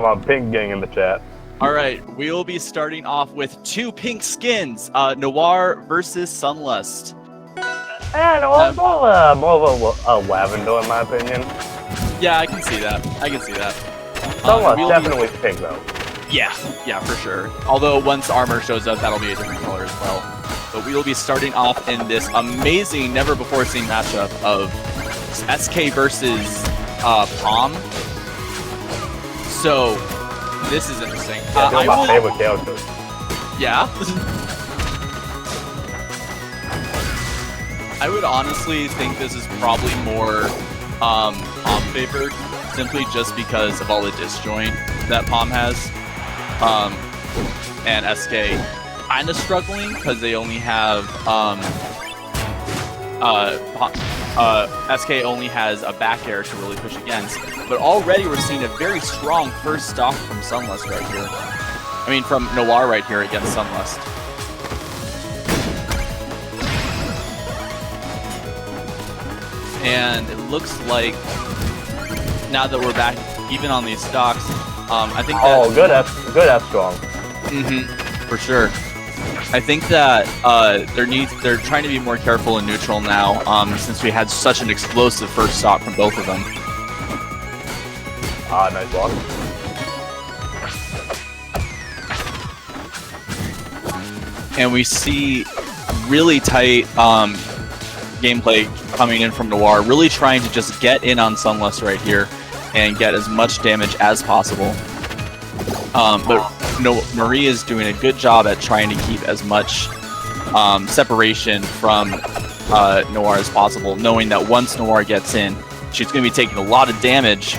Come on, pink gang in the chat. All right, we'll be starting off with two pink skins, Noir versus Sunlust. And more of a lavender in my opinion. Yeah, I can see that. Sunlust definitely pink though. Yeah, for sure. Although once armor shows up, that'll be a different color as well. But we will be starting off in this amazing, never-before-seen matchup of SK versus Pomme. So, this is interesting. Yeah, my favorite character. Yeah? I would honestly think this is probably more Pomme favored, simply just because of all the disjoint that Pomme has. And SK kind of struggling because they only have SK only has a back air to really push against, but already we're seeing a very strong first stock from Sunlust right here. I mean, from Noir right here against Sunlust. And it looks like now that we're back even on these stocks, I think that good F strong. For sure. I think that they're trying to be more careful in neutral now, since we had such an explosive first stock from both of them. Nice block. And we see really tight gameplay coming in from Noir, really trying to just get in on Sunlust right here and get as much damage as possible. But Marie is doing a good job at trying to keep as much separation from Noir as possible, knowing that once Noir gets in, she's going to be taking a lot of damage.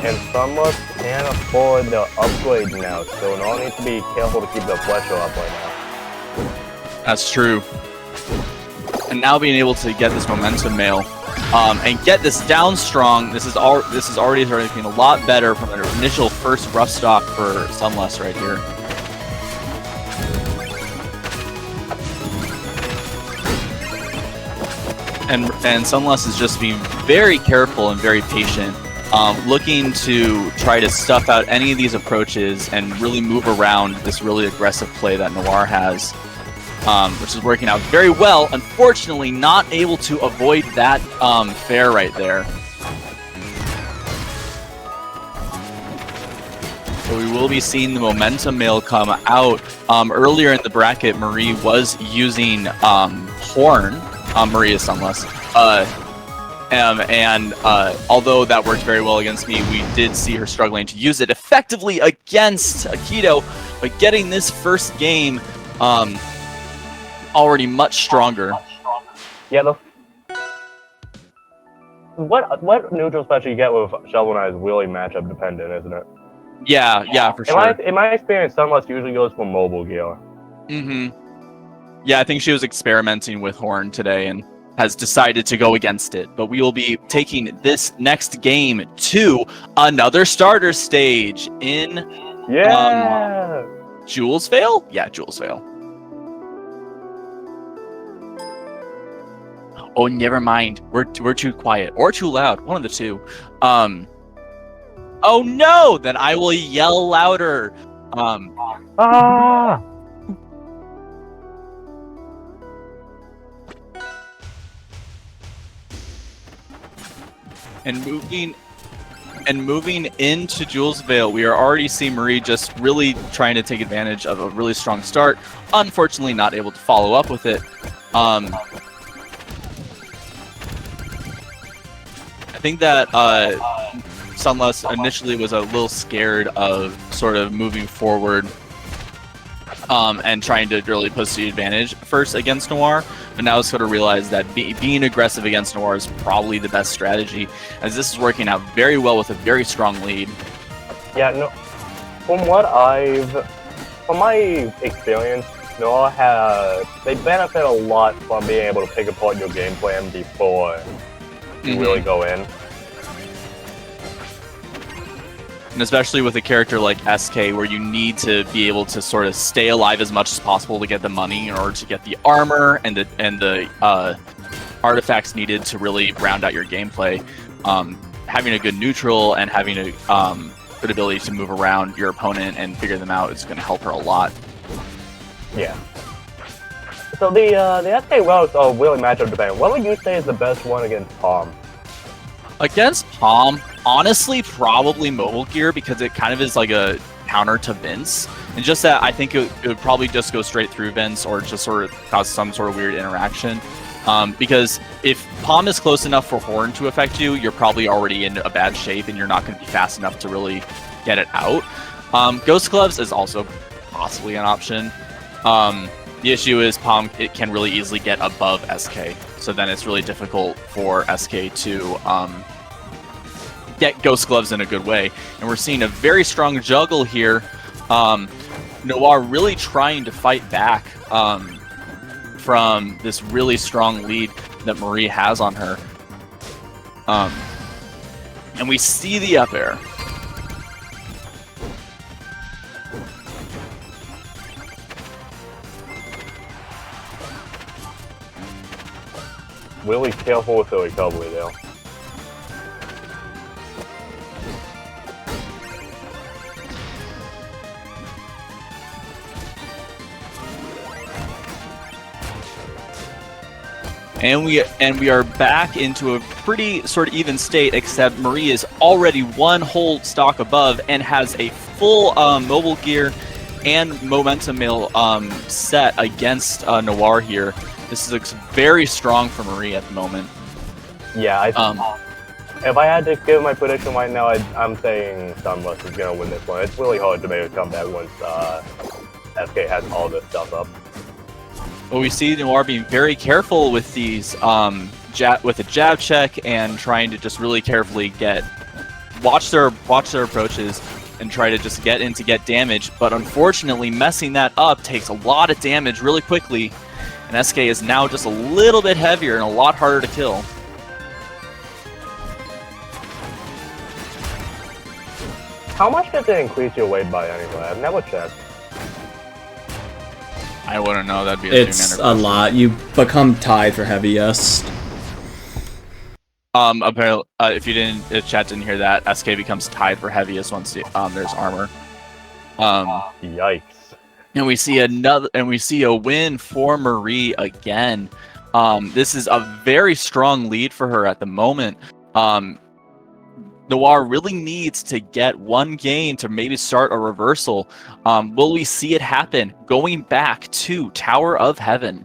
And Sunlust can't afford the upgrade now, so no need to be careful to keep the pressure up right now. That's true. And now being able to get this momentum mail and get this down strong, this is already looking a lot better from an initial first rough stock for Sunlust right here. And Sunlust is just being very careful and very patient, looking to try to stuff out any of these approaches and really move around this really aggressive play that Noir has. Which is working out very well. Unfortunately, not able to avoid that fair right there. So we will be seeing the momentum mail come out. Earlier in the bracket, Marie was using Horn. Marie is Sunlust. And although that worked very well against me, we did see her struggling to use it effectively against Akito, but getting this first game already much stronger. Yeah, what neutral special you get with Shovel Knight is really matchup dependent, isn't it? Yeah, for sure. In my experience, Sunlust usually goes for mobile gear. Yeah, I think she was experimenting with Horn today and has decided to go against it. But we will be taking this next game to another starter stage in Jules Vale? Yeah, Jules Vale. Oh, never mind. We're too quiet or too loud. One of the two. Oh no! Then I will yell louder. And moving into Jules Vale, we are already seeing Marie just really trying to take advantage of a really strong start. Unfortunately, not able to follow up with it. I think that Sunlust initially was a little scared of sort of moving forward and trying to really push the advantage first against Noir, but now sort of realized that being aggressive against Noir is probably the best strategy, as this is working out very well with a very strong lead. Yeah, no. From my experience, Noir they benefit a lot from being able to pick apart your game plan before you really go in. And especially with a character like SK, where you need to be able to sort of stay alive as much as possible to get the money in order to get the armor and the artifacts needed to really round out your gameplay. having a good neutral and having a good ability to move around your opponent and figure them out is going to help her a lot. Yeah. So the SK Wells are really matchup dependent. What would you say is the best one against Pomme? Against Pomme, honestly, probably Mobile Gear, because it kind of is like a counter to Vince. And just that, I think it would probably just go straight through Vince or just sort of cause some sort of weird interaction. Because if Pomme is close enough for Horn to affect you, you're probably already in a bad shape and you're not going to be fast enough to really get it out. Ghost Gloves is also possibly an option. The issue is Pomme, it can really easily get above SK. So then it's really difficult for SK to get Ghost Gloves in a good way. And we're seeing a very strong juggle here. Noir really trying to fight back from this really strong lead that Marie has on her. And we see the up air. Really careful with the recovery there. And we are back into a pretty sort of even state, except Marie is already one whole stock above and has a full mobile gear and momentum mill set against Noir here. This looks very strong for Marie at the moment. Yeah, if I had to give my prediction right now, I'm saying sunlust is going to win this one. It's really hard to make a comeback once SK has all this stuff up. Well, we see Noir being very careful with these with a jab check and trying to just really carefully watch their approaches and try to just get in to get damage. But unfortunately, messing that up takes a lot of damage really quickly, and SK is now just a little bit heavier and a lot harder to kill. How much does it increase your weight by anyway? I've never checked. I wouldn't know. That'd be it's a lot. You become tied for heaviest. Apparently, if chat didn't hear that, SK becomes tied for heaviest once there's armor. Yikes! And we see a win for Marie again. This is a very strong lead for her at the moment. Noir really needs to get one game to maybe start a reversal. Will we see it happen? Going back to Tower of Heaven.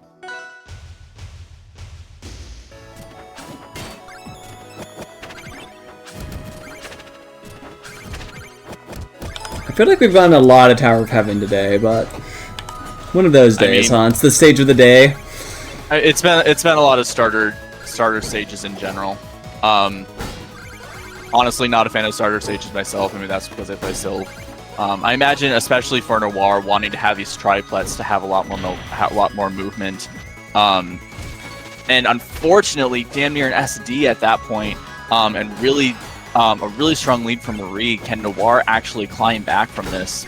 I feel like we've gotten a lot of Tower of Heaven today, but one of those days, huh? It's the stage of the day. It's been a lot of starter stages in general. Honestly, not a fan of starter stages myself. I mean, that's because I play Sylph. I imagine, especially for Noir, wanting to have these triplets to have a lot more movement. And unfortunately, damn near an SD at that point, and really a really strong lead from Marie. Can Noir actually climb back from this?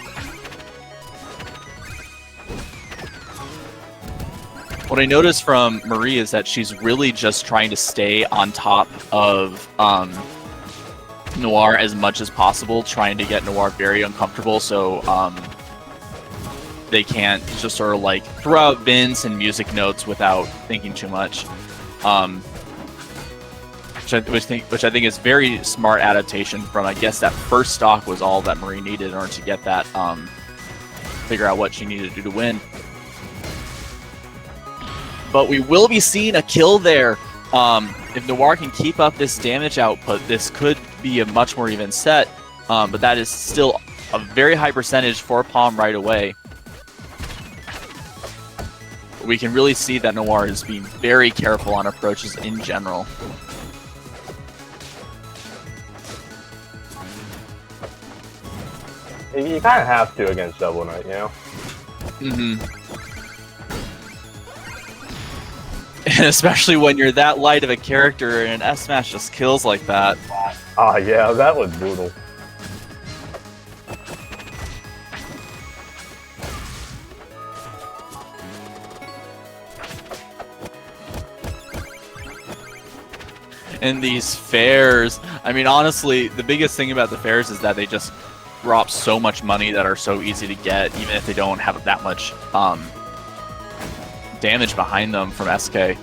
What I noticed from Marie is that she's really just trying to stay on top of Noir as much as possible, trying to get Noir very uncomfortable so they can't just sort of like throw out Vince and music notes without thinking too much. Which I think is very smart adaptation from, I guess, that first stock was all that Marie needed in order to get that, figure out what she needed to do to win. But we will be seeing a kill there. If Noir can keep up this damage output, this could be a much more even set, but that is still a very high percentage for Pomme right away. We can really see that Noir is being very careful on approaches in general. You kind of have to against Shovel Knight, you know? Mm-hmm. And especially when you're that light of a character and an S-Smash just kills like that. Yeah, that was brutal. in these fairs. I mean, honestly, the biggest thing about the fairs is that they just drop so much money that are so easy to get, even if they don't have that much damage behind them from SK.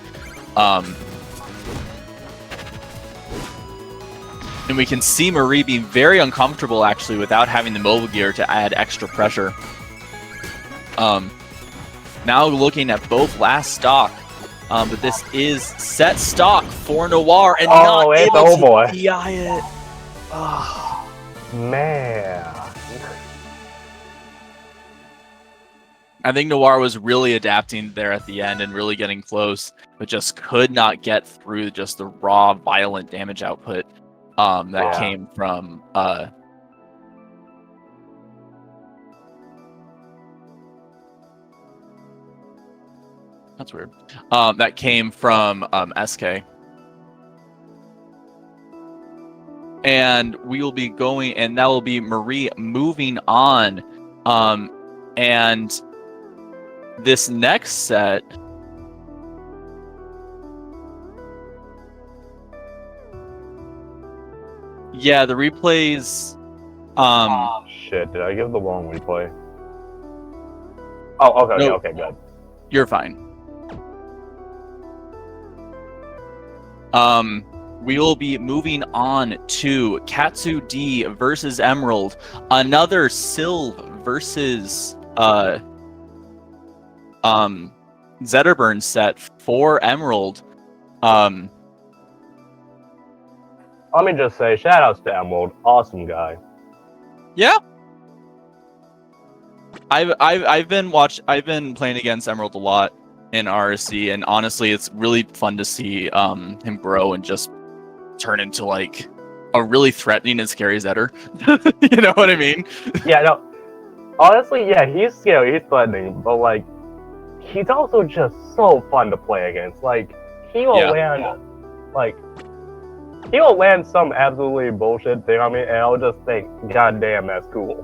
And we can see Marie being very uncomfortable, actually, without having the mobile gear to add extra pressure. Now looking at both last stock, but this is set stock for Noir and not able to DI it. Oh, man. I think Noir was really adapting there at the end and really getting close, but just could not get through just the raw, violent damage output that came from that's weird. That came from SK. And we will be going, and that will be Marie moving on. And this next set, yeah, the replays. Shit, did I give the wrong replay? Oh, okay, no, okay, good. You're fine. We will be moving on to Katsu D versus Emerald, another Sylve versus Zetterburn set for Emerald. Let me just say, shout outs to Emerald, awesome guy. Yeah. I've been playing against Emerald a lot in RRC, and honestly, it's really fun to see him grow and just turn into like a really threatening and scary Zetter. You know what I mean? Yeah, no. Honestly, yeah, he's scary, he's threatening, but like, he's also just so fun to play against. Like, he will land some absolutely bullshit thing on me, and I'll just think, God damn, that's cool.